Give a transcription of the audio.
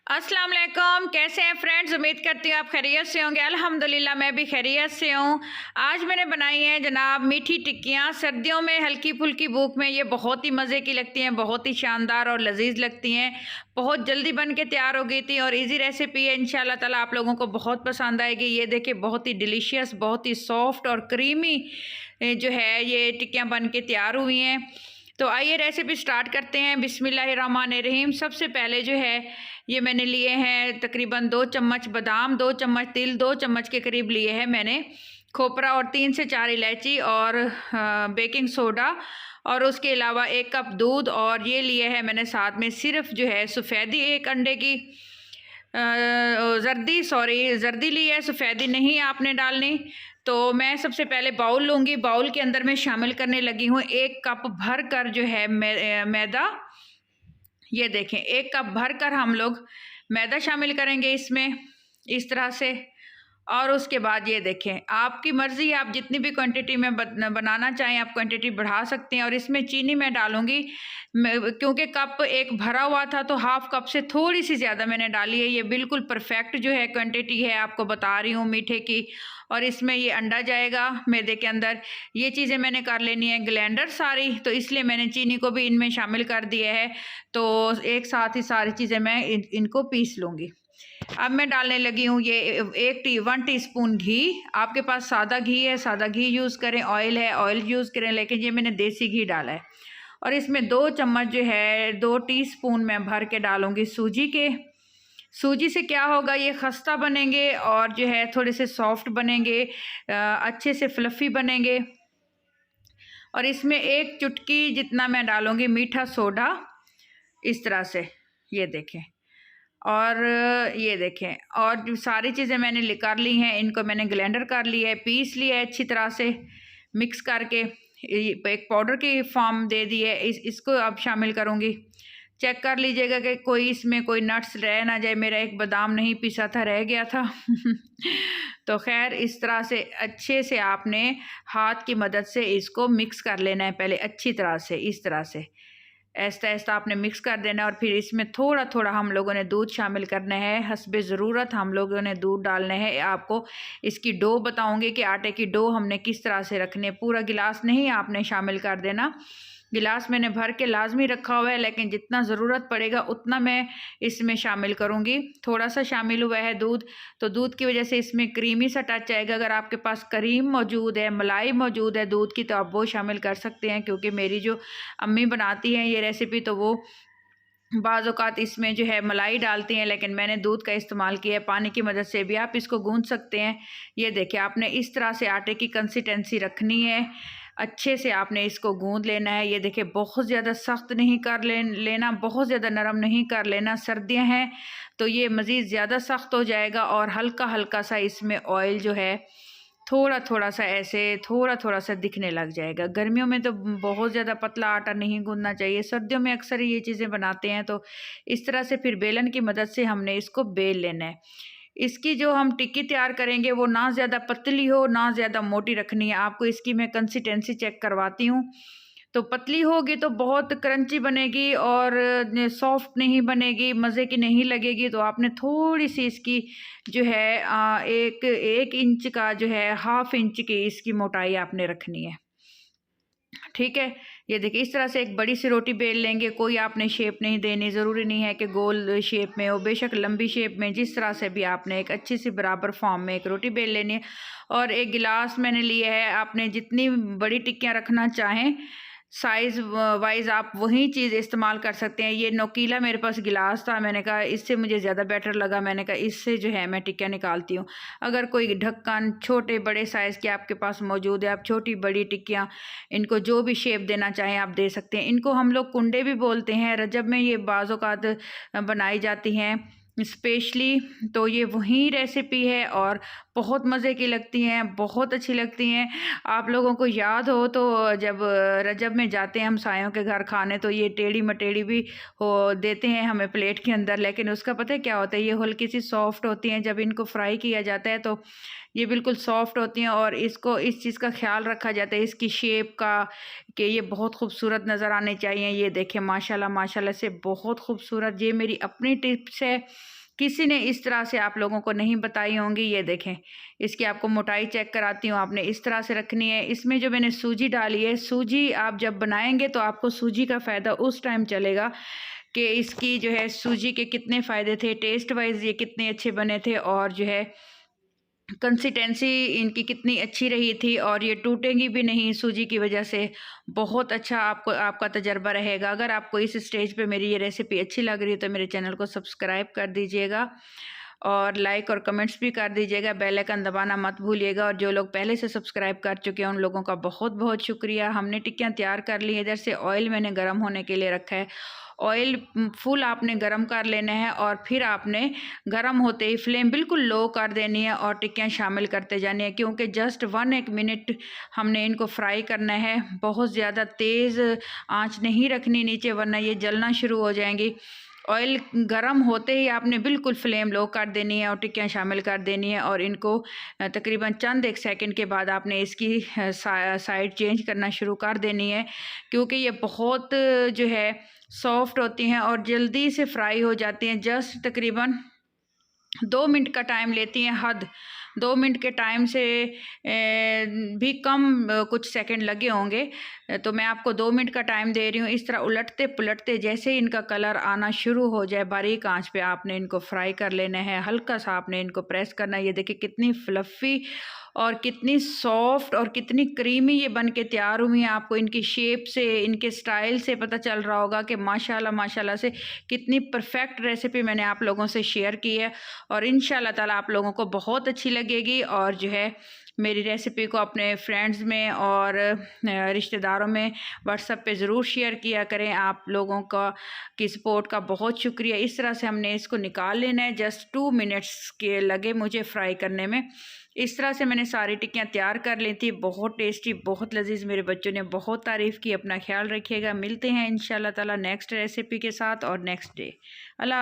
अस्सलाम वालेकुम। कैसे हैं फ्रेंड्स? उम्मीद करती हूँ आप खैरियत से होंगे। अल्हम्दुलिल्लाह मैं भी खैरियत से हूँ। आज मैंने बनाई है जनाब मीठी टिक्कियाँ। सर्दियों में हल्की फुल्की भूख में ये बहुत ही मज़े की लगती हैं, बहुत ही शानदार और लजीज लगती हैं। बहुत जल्दी बन के तैयार हो गई थी और इजी रेसिपी है। इंशाल्लाह ताला आप लोगों को बहुत पसंद आएगी। ये देखिए बहुत ही डिलीशियस, बहुत ही सॉफ्ट और क्रीमी जो है ये टिक्कियाँ बन के तैयार हुई हैं। तो आइए रेसिपी स्टार्ट करते हैं। बिस्मिल्लाहिर्रहमानिर्रहीम। सबसे पहले जो है ये मैंने लिए हैं तकरीबन 2 चम्मच बादाम, 2 चम्मच तिल, 2 चम्मच के करीब लिए हैं मैंने खोपरा और 3 से 4 इलायची और बेकिंग सोडा और उसके अलावा 1 कप दूध और ये लिए है मैंने साथ में सिर्फ जो है सफ़ेदी 1 अंडे की जर्दी ली है, सफ़ेदी नहीं आपने डालनी। तो मैं सबसे पहले बाउल लूँगी। बाउल के अंदर मैं शामिल करने लगी हूँ 1 कप भर कर जो है मैदा। ये देखें 1 कप भर कर हम लोग मैदा शामिल करेंगे इसमें इस तरह से। और उसके बाद ये देखें आपकी मर्ज़ी है, आप जितनी भी क्वांटिटी में बनाना चाहें आप क्वांटिटी बढ़ा सकते हैं। और इसमें चीनी मैं डालूँगी क्योंकि कप एक भरा हुआ था तो हाफ़ कप से थोड़ी सी ज़्यादा मैंने डाली है। ये बिल्कुल परफेक्ट जो है क्वांटिटी है, आपको बता रही हूँ मीठे की। और इसमें ये अंडा जाएगा मैदे के अंदर। ये चीज़ें मैंने कर लेनी है ग्राइंडर सारी, तो इसलिए मैंने चीनी को भी इनमें शामिल कर दिया है। तो एक साथ ही सारी चीज़ें मैं इनको पीस लूँगी। अब मैं डालने लगी हूँ ये 1 टीस्पून घी। आपके पास सादा घी है, सादा घी यूज़ करें, ऑयल है ऑयल यूज़ करें, लेकिन ये मैंने देसी घी डाला है। और इसमें 2 चम्मच जो है 2 टीस्पून मैं भर के डालूँगी सूजी के। सूजी से क्या होगा, ये खस्ता बनेंगे और जो है थोड़े से सॉफ्ट बनेंगे, अच्छे से फ्लफ़ी बनेंगे। और इसमें 1 चुटकी जितना मैं डालूँगी मीठा सोडा इस तरह से, ये देखें। और ये देखें और जो सारी चीज़ें मैंने कर ली हैं, इनको मैंने ग्राइंडर कर लिया है, पीस लिया है अच्छी तरह से मिक्स करके। एक पाउडर की फॉर्म दे दी है। इसको अब शामिल करूँगी। चेक कर लीजिएगा कि कोई इसमें कोई नट्स रह ना जाए। मेरा एक बादाम नहीं पीसा था, रह गया था तो खैर इस तरह से अच्छे से आपने हाथ की मदद से इसको मिक्स कर लेना है पहले अच्छी तरह से। इस तरह से ऐसा ऐसा आपने मिक्स कर देना है। और फिर इसमें थोड़ा थोड़ा हम लोगों ने दूध शामिल करना है, हस्बे ज़रूरत हम लोगों ने दूध डालना है। आपको इसकी डो बताऊंगी कि आटे की डो हमने किस तरह से रखनी है। पूरा गिलास नहीं आपने शामिल कर देना, गिलास मैंने भर के लाजमी रखा हुआ है, लेकिन जितना ज़रूरत पड़ेगा उतना मैं इसमें शामिल करूँगी। थोड़ा सा शामिल हुआ है दूध, तो दूध की वजह से इसमें क्रीमी सा टच आएगा। अगर आपके पास क्रीम मौजूद है, मलाई मौजूद है दूध की, तो आप वो शामिल कर सकते हैं। क्योंकि मेरी जो अम्मी बनाती हैं ये रेसिपी, तो वो बाज़ औक़ात इसमें जो है मलाई डालती हैं, लेकिन मैंने दूध का इस्तेमाल किया है। पानी की मदद से भी आप इसको गूँथ सकते हैं। ये देखिए आपने इस तरह से आटे की कंसिस्टेंसी रखनी है, अच्छे से आपने इसको गूँध लेना है। ये देखिए बहुत ज़्यादा सख्त नहीं कर लेना, बहुत ज़्यादा नरम नहीं कर लेना। सर्दियाँ हैं तो ये मज़ीद ज़्यादा सख्त हो जाएगा। और हल्का हल्का सा इसमें ऑयल जो है थोड़ा थोड़ा सा ऐसे थोड़ा थोड़ा सा दिखने लग जाएगा। गर्मियों में तो बहुत ज़्यादा पतला आटा नहीं गूँधना चाहिए, सर्दियों में अक्सर ये चीज़ें बनाते हैं। तो इस तरह से फिर बेलन की मदद से हमने इसको बेल लेना है। इसकी जो हम टिक्की तैयार करेंगे वो ना ज़्यादा पतली हो ना ज़्यादा मोटी रखनी है। आपको इसकी मैं कंसिस्टेंसी चेक करवाती हूँ। तो पतली होगी तो बहुत क्रंची बनेगी और सॉफ्ट नहीं बनेगी, मज़े की नहीं लगेगी। तो आपने थोड़ी सी इसकी जो है 1 इंच का जो है हाफ़ इंच की इसकी मोटाई आपने रखनी है, ठीक है। ये देखिए इस तरह से एक बड़ी सी रोटी बेल लेंगे। कोई आपने शेप नहीं देनी, ज़रूरी नहीं है कि गोल शेप में हो, बेशक लंबी शेप में, जिस तरह से भी आपने एक अच्छी सी बराबर फॉर्म में एक रोटी बेल लेनी है। और 1 गिलास मैंने लिया है। आपने जितनी बड़ी टिक्कियाँ रखना चाहें साइज़ वाइज़ आप वही चीज़ इस्तेमाल कर सकते हैं। ये नोकीला मेरे पास गिलास था, मैंने कहा इससे मुझे ज़्यादा बेटर लगा, मैंने कहा इससे जो है मैं टिक्कियाँ निकालती हूँ। अगर कोई ढक्कन छोटे बड़े साइज़ के आपके पास मौजूद है, आप छोटी बड़ी टिक्कियाँ इनको जो भी शेप देना चाहें आप दे सकते हैं। इनको हम लोग कुंडे भी बोलते हैं। रजब में ये बाज़ औक़ात बनाई जाती हैं स्पेशली। तो ये वही रेसिपी है और बहुत मज़े की लगती हैं, बहुत अच्छी लगती हैं। आप लोगों को याद हो तो जब रजब में जाते हैं हम सायों के घर खाने, तो ये टेढ़ी मटेढ़ी भी हो देते हैं हमें प्लेट के अंदर, लेकिन उसका पता है क्या होता है, ये हल्की सी सॉफ्ट होती हैं। जब इनको फ्राई किया जाता है तो ये बिल्कुल सॉफ्ट होती हैं। और इसको इस चीज़ का ख्याल रखा जाता है इसकी शेप का, कि ये बहुत खूबसूरत नज़र आने चाहिए। ये देखें माशाल्लाह माशाल्लाह से बहुत खूबसूरत। ये मेरी अपनी टिप्स है किसी ने इस तरह से आप लोगों को नहीं बताई होंगी। ये देखें, इसकी आपको मोटाई चेक कराती हूँ। आपने इस तरह से रखनी है। इसमें जो मैंने सूजी डाली है, सूजी आप जब बनाएंगे तो आपको सूजी का फ़ायदा उस टाइम चलेगा कि इसकी जो है सूजी के कितने फ़ायदे थे, टेस्ट वाइज ये कितने अच्छे बने थे, और जो है कंसिस्टेंसी इनकी कितनी अच्छी रही थी, और ये टूटेंगी भी नहीं सूजी की वजह से। बहुत अच्छा आपको आपका तजर्बा रहेगा। अगर आपको इस स्टेज पे मेरी ये रेसिपी अच्छी लग रही है तो मेरे चैनल को सब्सक्राइब कर दीजिएगा और लाइक और कमेंट्स भी कर दीजिएगा। बेल आइकन दबाना मत भूलिएगा। और जो लोग पहले से सब्सक्राइब कर चुके हैं उन लोगों का बहुत बहुत शुक्रिया। हमने टिक्कियाँ तैयार कर ली है। इधर से ऑयल मैंने गर्म होने के लिए रखा है। ऑयल फुल आपने गरम कर लेना है और फिर आपने गरम होते ही फ्लेम बिल्कुल लो कर देनी है और टिक्कियाँ शामिल करते जानी है, क्योंकि जस्ट 1-1 मिनट हमने इनको फ्राई करना है। बहुत ज़्यादा तेज़ आंच नहीं रखनी नीचे, वरना ये जलना शुरू हो जाएंगी। ऑयल गरम होते ही आपने बिल्कुल फ्लेम लो कर देनी है और टिक्कियाँ शामिल कर देनी है, और इनको तकरीबन चंद 1 सेकंड के बाद आपने इसकी साइड चेंज करना शुरू कर देनी है, क्योंकि ये बहुत जो है सॉफ्ट होती हैं और जल्दी से फ्राई हो जाती हैं। जस्ट तकरीबन 2 मिनट का टाइम लेती हैं हद। 2 मिनट के टाइम से भी कम कुछ सेकंड लगे होंगे। तो मैं आपको 2 मिनट का टाइम दे रही हूँ। इस तरह उलटते पुलटते जैसे इनका कलर आना शुरू हो जाए, बारीक आंच पे आपने इनको फ्राई कर लेना है। हल्का सा आपने इनको प्रेस करना है। ये देखिए कितनी फ्लफ़ी और कितनी सॉफ्ट और कितनी क्रीमी ये बन के तैयार हुई हैं। आपको इनकी शेप से, इनके स्टाइल से पता चल रहा होगा कि माशाल्लाह माशाल्लाह से कितनी परफेक्ट रेसिपी मैंने आप लोगों से शेयर की है, और इंशाल्लाह ताला आप लोगों को बहुत अच्छी लगेगी। और जो है मेरी रेसिपी को अपने फ्रेंड्स में और रिश्तेदारों में व्हाट्सएप पे ज़रूर शेयर किया करें। आप लोगों का की सपोर्ट का बहुत शुक्रिया। इस तरह से हमने इसको निकाल लेना है। जस्ट 2 मिनट्स के लगे मुझे फ्राई करने में। इस तरह से मैंने सारी टिक्कियाँ तैयार कर ली थी। बहुत टेस्टी, बहुत लजीज, मेरे बच्चों ने बहुत तारीफ़ की। अपना ख्याल रखिएगा। मिलते हैं इंशाल्लाह ताला नेक्स्ट रेसिपी के साथ और नेक्स्ट डे। अल्लाह।